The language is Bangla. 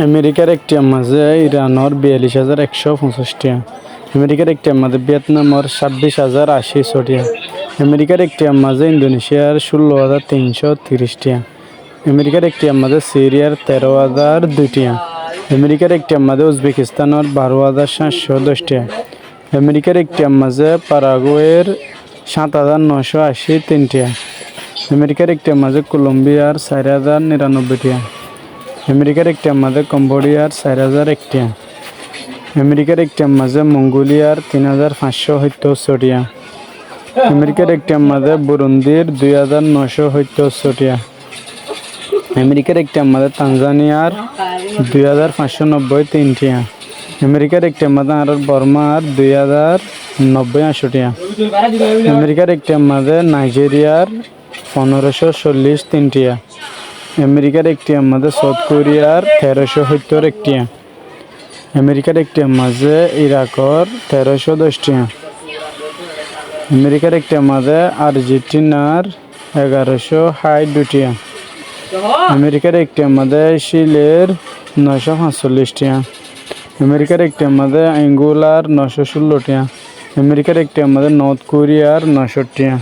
আমেরিকার একটি মাঝে ইরানের 42,150 টাকা। আমেরিকার একটি মাঝে ভিয়েতনামের 26,080 টাকা। আমেরিকার একটি মাঝে ইন্দোনেশিয়ার 16,330 টাকা। আমেরিকার একটি মাঝে সিরিয়ার 13,002 টাকা। আমেরিকার একটি মাঝে উজবেকিস্তানের 12,710 টাকা। আমেরিকার একটি মাঝে প্যারাগুয়ের 7,983 টাকা। আমেরিকার একটি মাঝে কলম্বিয়ার 4,099 টাকা। আমেরিকার একটি মাঝে কম্বোডিয়ার 4,001 টাকা। আমেরিকার একটি মাঝে মঙ্গোলিয়ার 3,577 টাকা। আমেরিকার একটি মাঝে বুরুন্ডির 2,977 টাকা। আমেরিকার একটি মাঝে তানজানিয়ার 2,593 টাকা। আমেরিকার একটি মাঝে আরব বর্মার 2,090 টাকা। আমেরিকার একটি মাঝে নাইজেরিয়ার 1,543 টাকা। আমেরিকার একটি মাঝে সাউথ কোরিয়ার 1,371 টাকা। আমেরিকার একটি মাঝে ইরাকর 1,310 টাকা। আমেরিকার একটি মাঝে আর্জেন্টিনার 1,162 টাকা। আমেরিকার একটি মাঝে চিলের 945 টাকা। আমেরিকার একটি মাঝে অ্যাঙ্গোলার 916 টাকা। আমেরিকার একটি মাঝে নর্থ কোরিয়ার 69 টাকা।